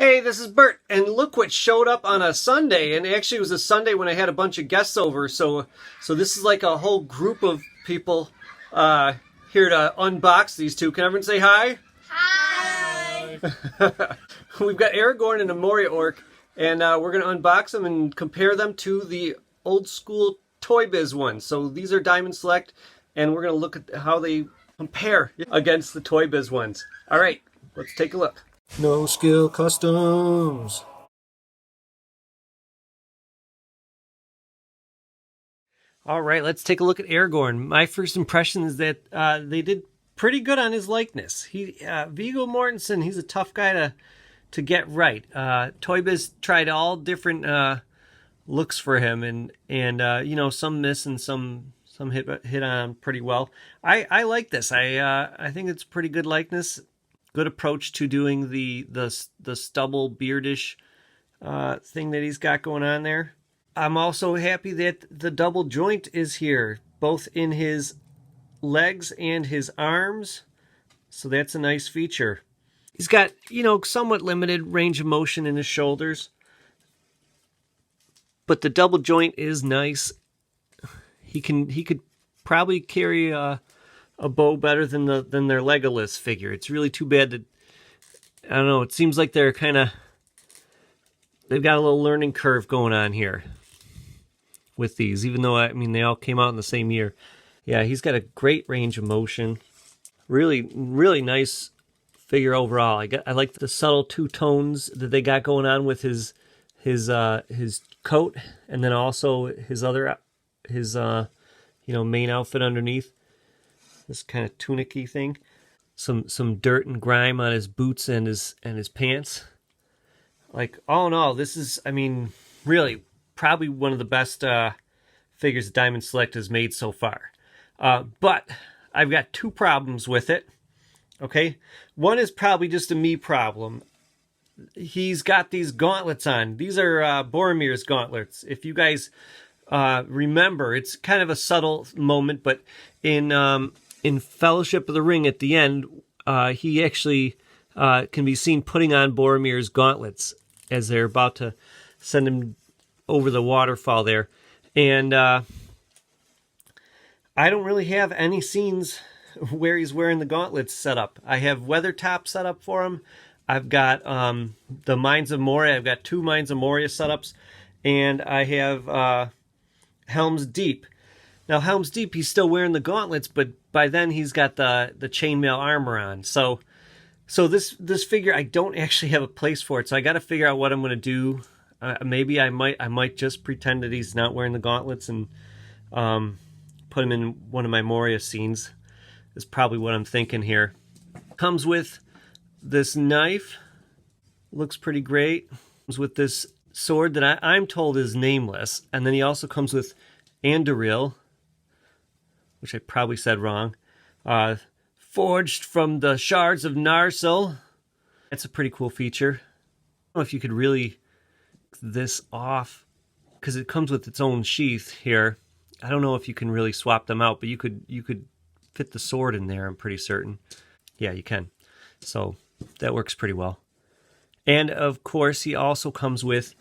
Hey, this is Bert, and look what showed up on a Sunday. And actually, it was a Sunday when I had a bunch of guests over. So this is like a whole group of people here to unbox these two. Can everyone say hi? Hi! We've got Aragorn and a Moria Orc, and we're going to unbox them and compare them to the old school Toy Biz ones. So these are Diamond Select, and we're going to look at how they compare against the Toy Biz ones. All right, let's take a look. No Skill Customs. All right, let's take a look at Aragorn. My first impression is that they did pretty good on his likeness. Viggo Mortensen, he's a tough guy to get right. Toy Biz tried all different looks for him, and you know, some miss and some hit on pretty well. I like this. I think it's pretty good likeness. Good approach to doing the stubble beardish thing that he's got going on there. I'm also happy that the double joint is here, both in his legs and his arms. So that's a nice feature. He's got, you know, somewhat limited range of motion in his shoulders, but the double joint is nice. He could probably carry a bow better than their Legolas figure. It's really too bad that, I don't know, it seems like they've got a little learning curve going on here with these, even though, I mean, they all came out in the same year. Yeah, he's got a great range of motion. Really, really nice figure overall. I like the subtle two tones that they got going on with his coat, and then also his main outfit underneath. This kind of tunic-y thing. Some dirt and grime on his boots and his pants. Like, all in all, this is, I mean, really probably one of the best figures that Diamond Select has made so far. But I've got two problems with it. Okay? One is probably just a me problem. He's got these gauntlets on. These are Boromir's gauntlets. If you guys remember, it's kind of a subtle moment, but in Fellowship of the Ring at the end, he actually can be seen putting on Boromir's gauntlets as they're about to send him over the waterfall there. And I don't really have any scenes where he's wearing the gauntlets set up. I have Weathertop set up for him. I've got the Mines of Moria. I've got 2 Mines of Moria setups. And I have Helm's Deep. Now, Helm's Deep, he's still wearing the gauntlets, but by then he's got the chainmail armor on. So this figure, I don't actually have a place for it. So I got to figure out what I'm going to do. Maybe I might just pretend that he's not wearing the gauntlets and put him in one of my Moria scenes. Is probably what I'm thinking here. Comes with this knife. Looks pretty great. Comes with this sword that I'm told is nameless. And then he also comes with Anduril, which I probably said wrong. Forged from the shards of Narsil. That's a pretty cool feature. I don't know if you could really take this off, because it comes with its own sheath here. I don't know if you can really swap them out, but you could fit the sword in there, I'm pretty certain. Yeah, you can. So that works pretty well. And of course, he also comes with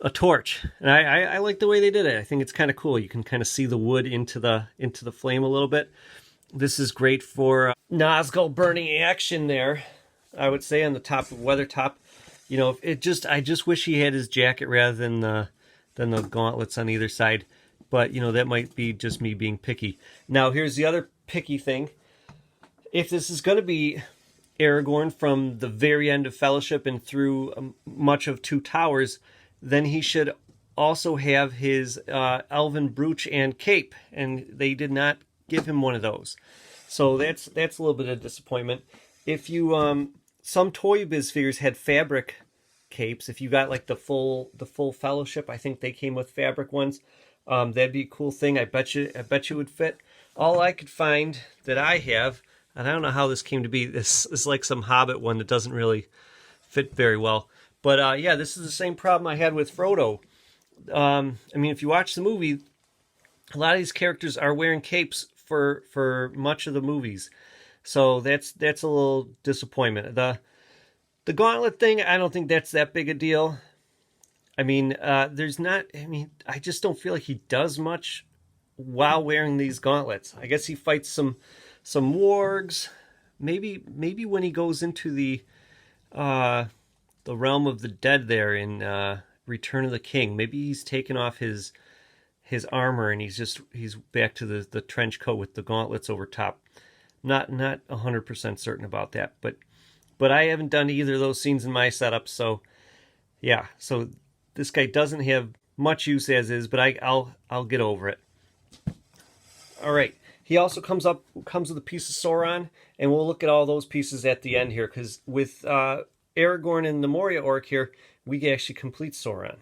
a torch, and I like the way they did it. I think it's kind of cool. You can kind of see the wood into the flame a little bit. This is great for Nazgul burning action there, I would say, on the top of Weathertop. You know, I just wish he had his jacket rather than the gauntlets on either side. But, you know, that might be just me being picky. Now, here's the other picky thing. If this is going to be Aragorn from the very end of Fellowship and through much of Two Towers, then he should also have his elven brooch and cape, and they did not give him one of those. So that's a little bit of disappointment. If you some Toy Biz figures had fabric capes. If you got like the full Fellowship, I think they came with fabric ones. That'd be a cool thing. I bet you it would fit. All I could find that I have, and I don't know how this came to be. This is like some Hobbit one that doesn't really fit very well. But yeah, this is the same problem I had with Frodo. I mean, if you watch the movie, a lot of these characters are wearing capes for much of the movies. So that's a little disappointment. The The gauntlet thing, I don't think that's that big a deal. I mean, I just don't feel like he does much while wearing these gauntlets. I guess he fights some wargs. Maybe when he goes into the realm of the dead there in Return of the King, maybe he's taken off his armor and he's back to the trench coat with the gauntlets over top. Not 100% certain about that, but I haven't done either of those scenes in my setup, so yeah. So this guy doesn't have much use as is, but I'll get over it. All right. He also comes with a piece of Sauron, and we'll look at all those pieces at the end here, because with Aragorn and the Moria Orc here, we actually complete Sauron.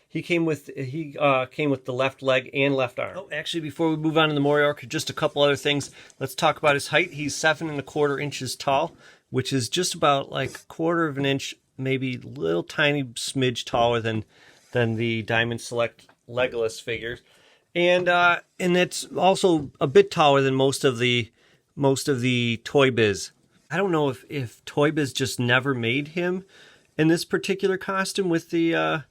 He came with the left leg and left arm. Oh, actually, before we move on to the Moria Orc, just a couple other things. Let's talk about his height. He's 7¼ inches tall, which is just about like 1/4 of an inch, maybe a little tiny smidge taller than the Diamond Select Legolas figures. And it's also a bit taller than most of the Toy Biz. I don't know if Toy Biz just never made him in this particular costume with the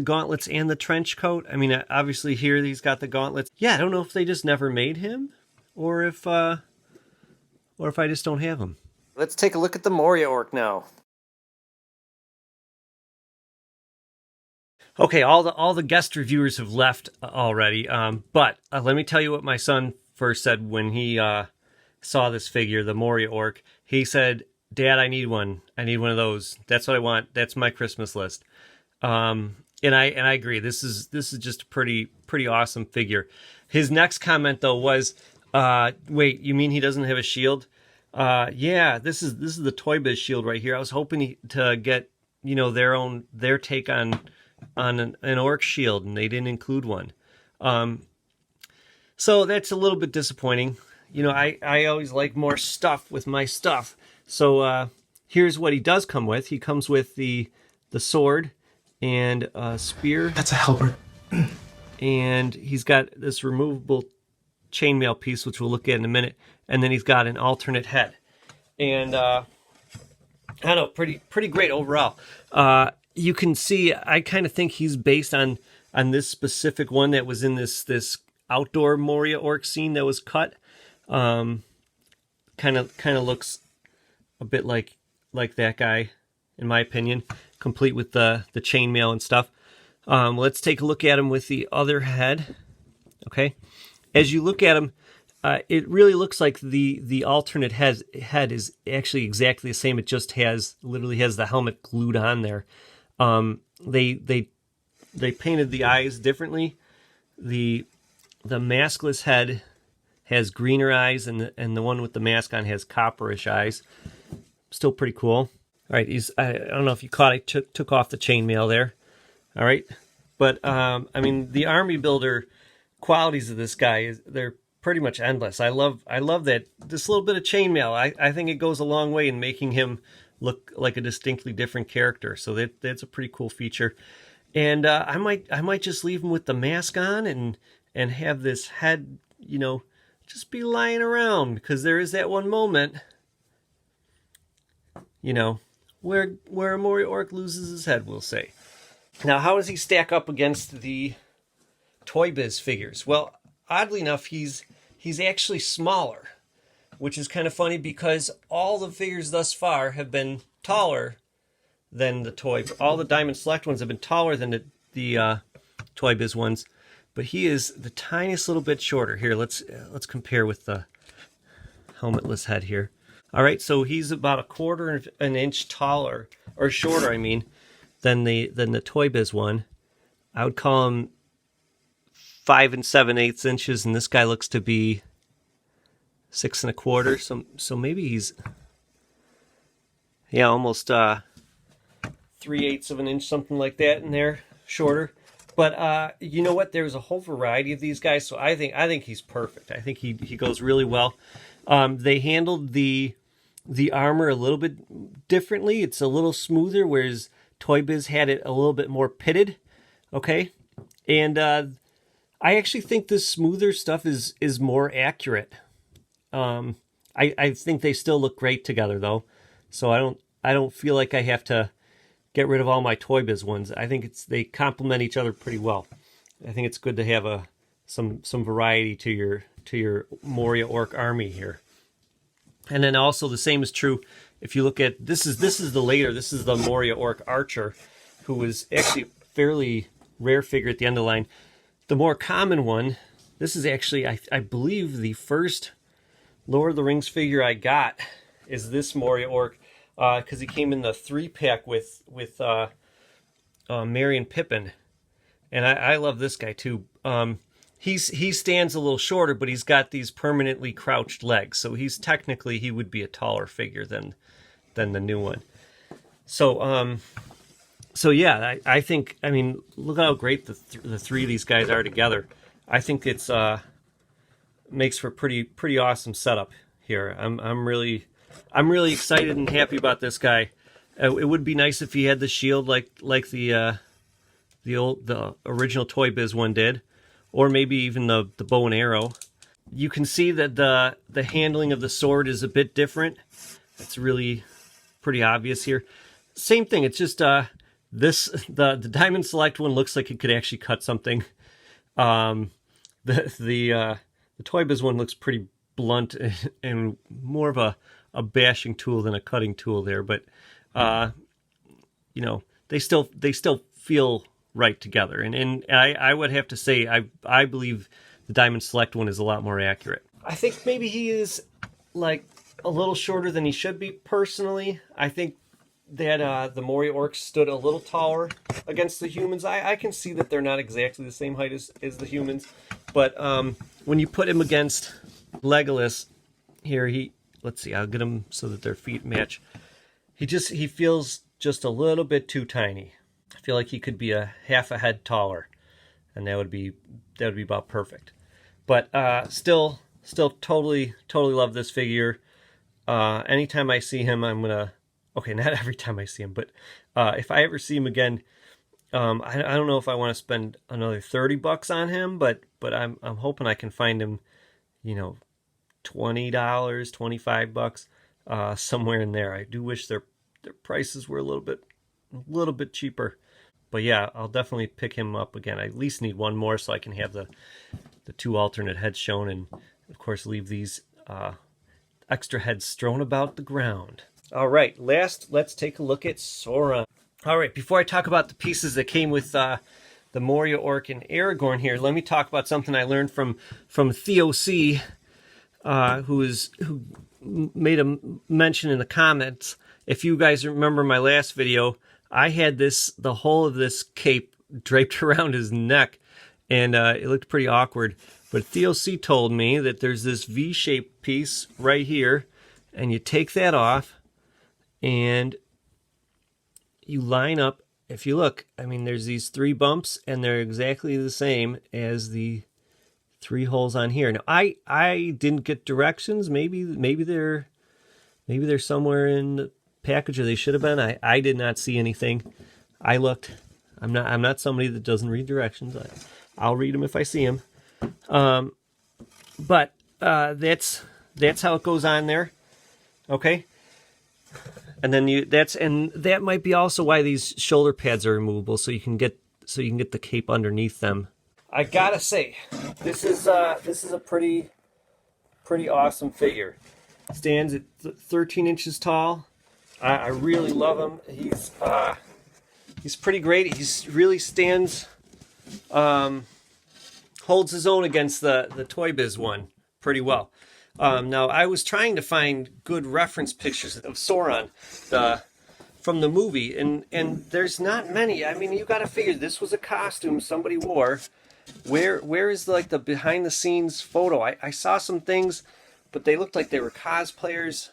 gauntlets and the trench coat. I mean, obviously here he's got the gauntlets. Yeah, I don't know if they just never made him, or if I just don't have him. Let's take a look at the Moria Orc now. Okay, all the guest reviewers have left already, but let me tell you what my son first said when he saw this figure, the Moria Orc. He said, "Dad, I need one. I need one of those. That's what I want. That's my Christmas list." And I agree. This is just a pretty awesome figure. His next comment though was, "Wait, you mean he doesn't have a shield?" Yeah, this is the Toy Biz shield right here. I was hoping to get their take on an orc shield, and they didn't include one. So that's a little bit disappointing. I always like more stuff with my stuff. So here's what he does come with. He comes with the sword and a spear. That's a halberd. And he's got this removable chainmail piece, which we'll look at in a minute. And then he's got an alternate head. And I don't know, pretty great overall. You can see, I kind of think he's based on this specific one that was in this outdoor Moria Orc scene that was cut. Kind of looks a bit like that guy, in my opinion, complete with the chainmail and stuff. Let's take a look at him with the other head. Okay, as you look at him, it really looks like the alternate head is actually exactly the same. It just literally has the helmet glued on there. They painted the eyes differently. The maskless head has greener eyes, and the one with the mask on has copperish eyes. Still pretty cool. All right, I don't know if you caught, I took off the chainmail there. All right, but I mean, the army builder qualities of this guy they're pretty much endless. I love that this little bit of chainmail. I think it goes a long way in making him look like a distinctly different character. So that's a pretty cool feature. And I might just leave him with the mask on and have this head, just be lying around, because there is that one moment, where a Moria Orc loses his head, we'll say. Now, how does he stack up against the Toy Biz figures? Well, oddly enough, he's actually smaller, which is kind of funny because all the figures thus far have been taller than the all the Diamond Select ones have been taller than the Toy Biz ones, but he is the tiniest little bit shorter. Here, let's compare with the helmetless head here. All right, so he's about 1/4 of an inch taller, or shorter, I mean, than the Toy Biz one. I would call him 5 7/8 inches, and this guy looks to be 6 1/4. So maybe he's almost 3/8 of an inch, something like that in there, shorter. But you know what? There's a whole variety of these guys, so I think he's perfect. I think he goes really well. They handled the armor a little bit differently. It's a little smoother, whereas Toy Biz had it a little bit more pitted. Okay, and I actually think this smoother stuff is more accurate. I think they still look great together though, so don't feel like I have to get rid of all my Toy Biz ones. I think they complement each other pretty well. I think it's good to have some variety to your Moria Orc army here. And then also the same is true if you look at this is the Moria Orc Archer, who was actually a fairly rare figure at the end of the line. The more common one, this is actually I believe the first Lord of the Rings figure I got is this Moria Orc, because he came in the 3-pack with Merry and Pippin, and I love this guy too. He stands a little shorter, but he's got these permanently crouched legs, so he would be a taller figure than the new one. So yeah, I think, I mean, look how great the three of these guys are together. I think it's makes for pretty awesome setup here. I'm really excited and happy about this guy. It would be nice if he had the shield like the original Toy Biz one did, or maybe even the bow and arrow. You can see that the handling of the sword is a bit different. It's really pretty obvious here. Same thing. It's just the Diamond Select one looks like it could actually cut something. The Toy Biz one looks pretty blunt and more of a bashing tool than a cutting tool there, but you know, they still feel right together. And I would have to say I believe the Diamond Select one is a lot more accurate. I think maybe he is like a little shorter than he should be personally. I think that the Moria Orcs stood a little taller against the humans. I can see that they're not exactly the same height as the humans, but when you put him against Legolas here, let's see, I'll get him so that their feet match. He feels just a little bit too tiny. I feel like he could be a half a head taller, and that would be about perfect. But still totally love this figure. Anytime I see him, I'm gonna. Okay, not every time I see him, but if I ever see him again, I don't know if I want to spend another $30 on him, but I'm hoping I can find him, you know, $20, $25, somewhere in there. I do wish their prices were a little bit cheaper, but yeah, I'll definitely pick him up again. I at least need one more so I can have the two alternate heads shown, and of course leave these extra heads strewn about the ground. All right, let's take a look at Sauron. All right, before I talk about the pieces that came with the Moria Orc and Aragorn here, let me talk about something I learned from Theo C, who made a mention in the comments. If you guys remember my last video, I had the whole of this cape draped around his neck, and it looked pretty awkward. But Theo C told me that there's this V-shaped piece right here, and you take that off, and you line up. If you look, I mean, there's these 3 bumps, and they're exactly the same as the 3 holes on here. Now, I didn't get directions. Maybe they're somewhere in the package, or they should have been. I did not see anything. I looked. I'm not somebody that doesn't read directions. I'll read them if I see them. But that's how it goes on there. Okay. And then that might be also why these shoulder pads are removable, so you can get the cape underneath them. I gotta say, this is a pretty awesome figure. Stands at 13 inches tall. I really love him. He's pretty great. He's really stands, holds his own against the Toy Biz one pretty well. Now, I was trying to find good reference pictures of Sauron from the movie, and there's not many. I mean, you got to figure this was a costume somebody wore. Where is like the behind the scenes photo? I saw some things, but they looked like they were cosplayers.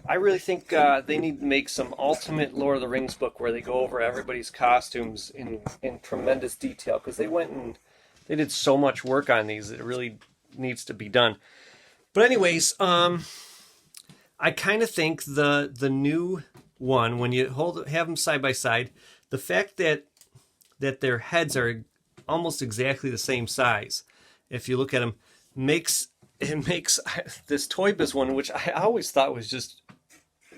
I really think they need to make some ultimate Lord of the Rings book where they go over everybody's costumes in tremendous detail, because they did so much work on these. It really needs to be done. But anyways, I kind of think the new one, when you have them side by side, the fact that their heads are almost exactly the same size, if you look at them, makes this Toy Biz one, which I always thought was just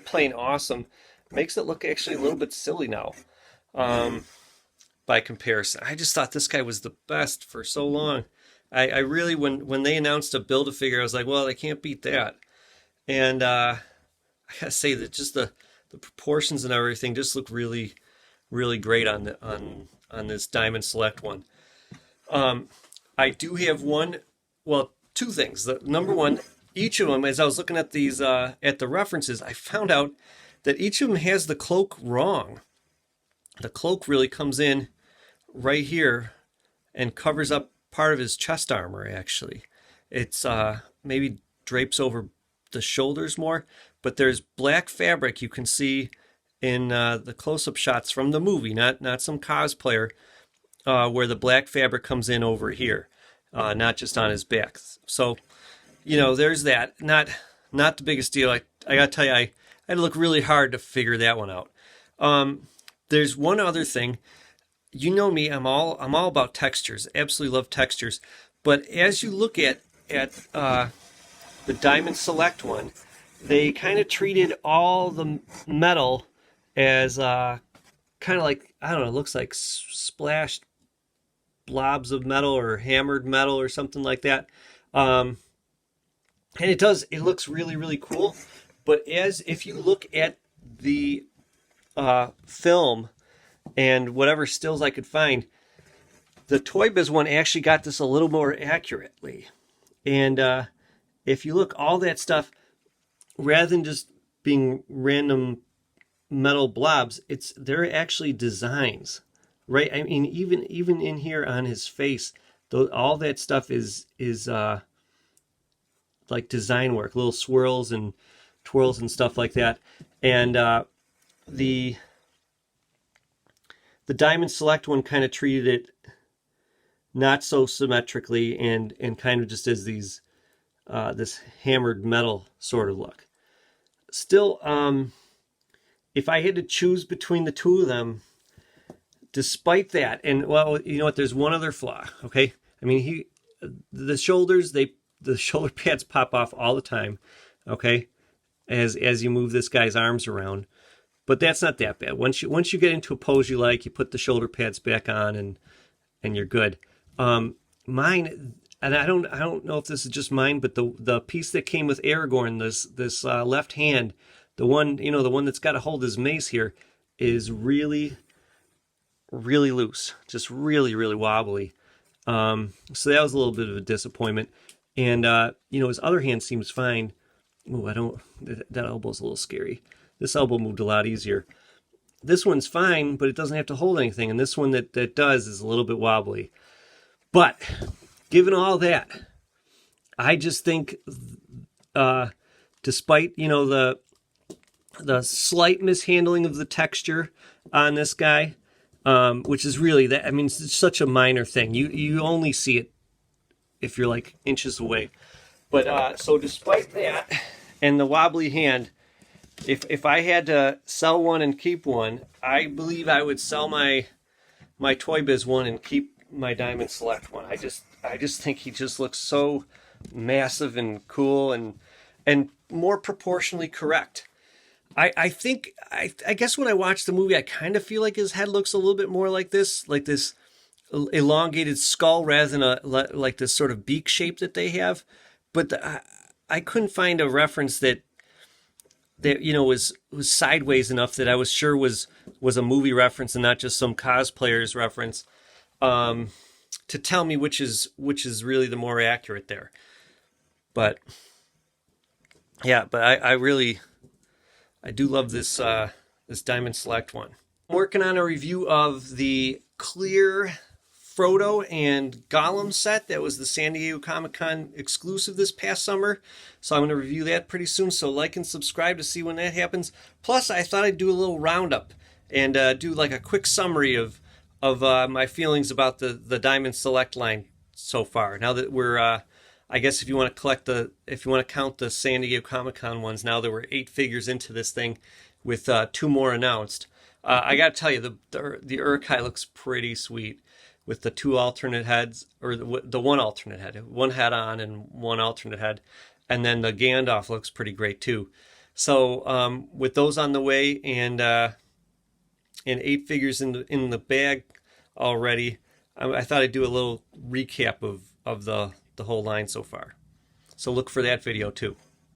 plain awesome, makes it look actually a little bit silly now. By comparison, I just thought this guy was the best for so long. I really, when they announced a Build-A-Figure, I was like, well, they can't beat that. And I gotta say that just the proportions and everything just look really, really great on this Diamond Select one. I do have two things. The number one, each of them, as I was looking at these at the references, I found out that each of them has the cloak wrong. The cloak really comes in right here and covers up part of his chest armor, actually. It's maybe drapes over the shoulders more, but there's black fabric you can see in the close-up shots from the movie, not some cosplayer, where the black fabric comes in over here, not just on his back. So, there's that. Not the biggest deal. I gotta tell you, I had to look really hard to figure that one out. There's one other thing. You know me, I'm all about textures. Absolutely love textures. But as you look at the Diamond Select one, they kind of treated all the metal as kind of like, I don't know, it looks like splashed blobs of metal or hammered metal or something like that. And it looks really, really cool. But if you look at the film and whatever stills I could find, the Toy Biz one actually got this a little more accurately. And if you look, all that stuff, rather than just being random metal blobs, they're actually designs, right? I mean, even in here on his face, all that stuff is like design work, little swirls and twirls and stuff like that. And the Diamond Select one kind of treated it not so symmetrically and kind of just as these this hammered metal sort of look. Still, if I had to choose between the two of them, despite that, and well, you know what? There's one other flaw. Okay, I mean the shoulders, the shoulder pads pop off all the time. Okay, as you move this guy's arms around. But that's not that bad. Once you get into a pose you like, you put the shoulder pads back on and you're good. Mine, and I don't know if this is just mine, but the piece that came with Aragorn, this left hand, the one that's got to hold his mace here, is really, really loose, just really, really wobbly. So that was a little bit of a disappointment. And his other hand seems fine. Oh, that elbow's a little scary. This elbow moved a lot easier. This one's fine, but it doesn't have to hold anything. And this one that does is a little bit wobbly. But given all that, I just think, despite the slight mishandling of the texture on this guy, which is really that. I mean, it's such a minor thing. You only see it if you're like inches away. But so despite that and the wobbly hand, if I had to sell one and keep one, I believe I would sell my Toy Biz one and keep my Diamond Select one. I just think he just looks so massive and cool and more proportionally correct. I guess when I watch the movie, I kind of feel like his head looks a little bit more like this elongated skull rather than like this sort of beak shape that they have. But I couldn't find a reference that was sideways enough that I was sure was a movie reference and not just some cosplayer's reference, to tell me which is really the more accurate there. But yeah, but I do love this Diamond Select one. I'm working on a review of the clear Frodo and Gollum set that was the San Diego Comic-Con exclusive this past summer. So I'm going to review that pretty soon. So like and subscribe to see when that happens. Plus, I thought I'd do a little roundup and do like a quick summary of my feelings about the Diamond Select line so far. Now that we're, I guess if you want to count the San Diego Comic-Con ones, now there were 8 figures into this thing with 2 more announced. I got to tell you, the Urkai looks pretty sweet, with the 2 alternate heads, or the one alternate head, one head on and one alternate head. And then the Gandalf looks pretty great too. So with those on the way and 8 figures in the bag already, I thought I'd do a little recap of the whole line so far. So look for that video too.